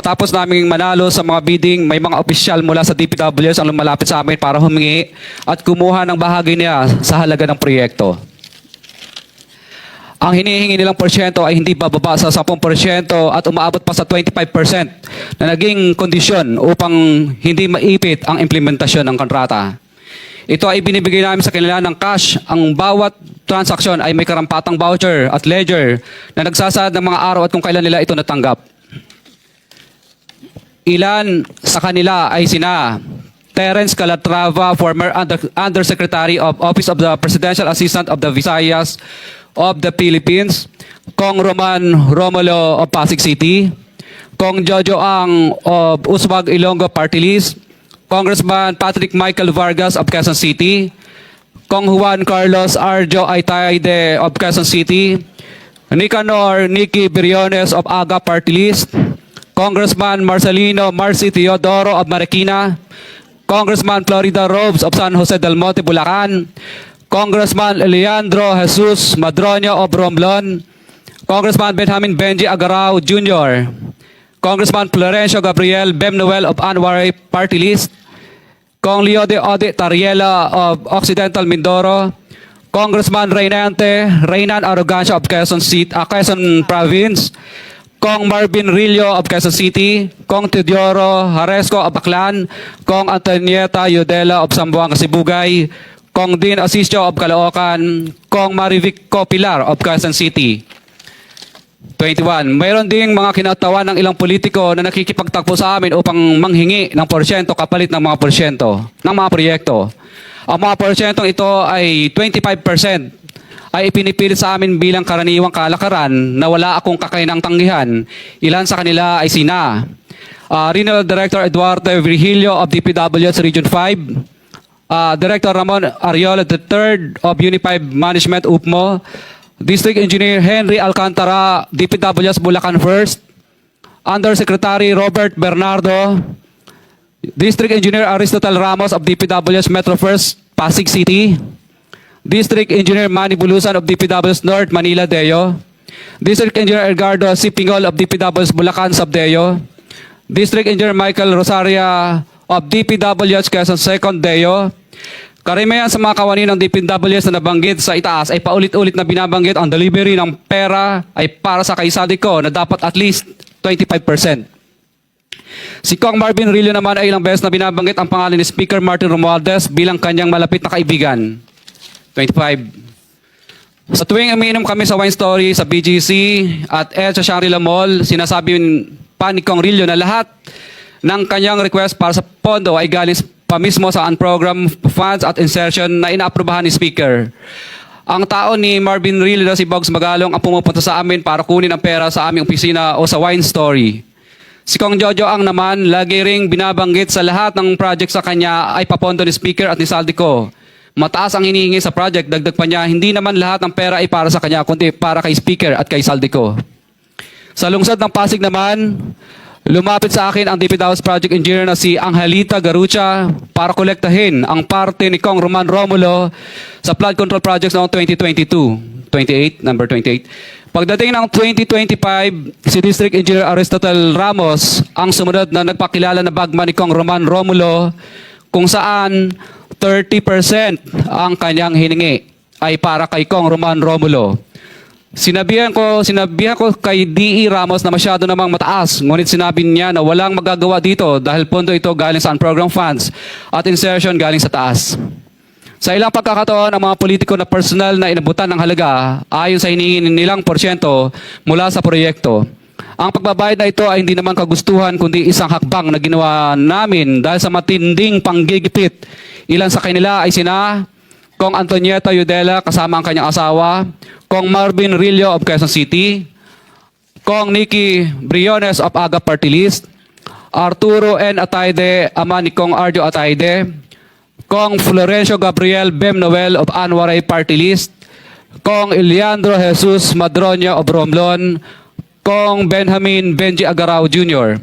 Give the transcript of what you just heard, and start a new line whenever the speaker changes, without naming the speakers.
Matapos naming manalo sa mga bidding, may mga opisyal mula sa DPWS ang lumalapit sa amin para humingi at kumuha ng bahagi niya sa halaga ng proyekto. Ang hinihingi nilang porsyento ay hindi bababa sa 10% at umaabot pa sa 25% na naging kondisyon upang hindi maipit ang implementasyon ng kontrata. Ito ay binibigay namin sa kanila ng cash. Ang bawat transaksyon ay may karampatang voucher at ledger na nagsasaad ng mga araw at kung kailan nila ito natanggap. Ilan sa kanila ay sina Terence Calatrava, former Undersecretary of Office of the Presidential Assistant of the Visayas of the Philippines, Kong Roman Romulo of Pasig City, Kong Jojo Ang of Uswag Ilonggo Party List, Congressman Patrick Michael Vargas of Quezon City, Kong Juan Carlos Arjo Aitaide of Quezon City, Nicanor Nicky Briones of AGA Party List, Congressman Marcelino Marcy Teodoro of Marikina, Congressman Florida Robes of San Jose del Monte, Bulacan, Congressman Leandro Jesus Madroño of Romblon, Congressman Benjamin Benji Agarao Jr., Congressman Florencio Gabriel Bemnoel of Anwaray Party List, Kong Leo de Ode Tariela of Occidental Mindoro, Congressman Reynan Arrogancia of Quezon City, Quezon Province, Kong Marvin Rillo of Quezon City, Kong Teodoro Haresco of Aklan, Kong Antonieta Yudela of Zamboanga, Sibugay, Kong Dean Asisio of Caloocan, Kong Marivic Copilar of Quezon City. 21. Mayroon ding mga kinatawan ng ilang politiko na nakikipagtagpo sa amin upang manghingi ng porsyento kapalit ng mga porsyento ng mga proyekto. Ang mga porsyentong ito ay 25% ay ipinipilit sa amin bilang karaniwang kalakaran na wala akong kakainang tanggihan. Ilan sa kanila ay sina Regional Director Eduardo Virgilio of DPWS Region 5, Director Ramon Ariola III of Unified Management UPMO, District Engineer Henry Alcantara, DPWS Bulacan First, Undersecretary Robert Bernardo, District Engineer Aristotle Ramos of DPWS Metro First, Pasig City, District Engineer Manny Bulusan of DPWS North, Manila Deo, District Engineer Edgardo C. Pingol of DPWS Bulacan Subdeo, District Engineer Michael Rosaria of DPWS Quezon Second Deo. Karamihan sa mga kawani ng DPWS na nabanggit sa itaas ay paulit-ulit na binabanggit ang delivery ng pera ay para sa kaisadiko na dapat at least 25%. Si Kong Marvin Rillo naman ay ilang beses na binabanggit ang pangalan ni Speaker Martin Romualdez bilang kanyang malapit na kaibigan. 25. Sa tuwing umiinom kami sa Wine Story, sa BGC at sa Shangri-La Mall, sinasabi pa ni Kong Rillo na lahat ng kanyang request para sa pondo ay galing pa mismo sa unprogrammed funds at insertion na inaaprubahan ni Speaker. Ang tao ni Marvin Rillo na si Bogs Magalong ang pumupunta sa amin para kunin ang pera sa aming opisina o sa Wine Story. Si Kong Jojo Ang naman, lagi ring binabanggit sa lahat ng project sa kanya ay papondo ni Speaker at ni Saldico. Mataas ang hinihingi sa project, dagdag pa niya, hindi naman lahat ng pera ay para sa kanya, kundi para kay Speaker at kay Saldico. Sa lungsod ng Pasig naman, lumapit sa akin ang DPWS Project Engineer na si Angelita Garucha para kolektahin ang parte ni Kong Roman Romulo sa flood control projects noong 2022. Number 28. Pagdating ng 2025, si District Engineer Aristotle Ramos ang sumunod na nagpakilala na bagman ni Kong Roman Romulo kung saan 30% ang kanyang hiningi ay para kay Kong Roman Romulo. Sinabihan ko kay D.E. Ramos na masyado namang mataas, ngunit sinabi niya na walang magagawa dito dahil pondo ito galing sa unprogrammed funds at insertion galing sa taas. Sa ilang pagkakataon, ang mga politiko na personal na inabutan ng halaga ayon sa hinihingi nilang porsyento mula sa proyekto. Ang pagbabayad na ito ay hindi naman kagustuhan kundi isang hakbang na ginawa namin dahil sa matinding panggigipit. Ilan sa kanila ay sina Kong Antonieta Yudela kasama ang kanyang asawa, Kong Marvin Rillo of Quezon City, Kong Nicky Briones of AGA Party List, Arturo N. Ataide, ama ni Kong Arjo Ataide, Kong Florencio Gabriel Bemnoel of Anwaray Party List, Kong Leandro Jesus Madroño of Romblon, Kong Benjamin Benji Agarao Jr.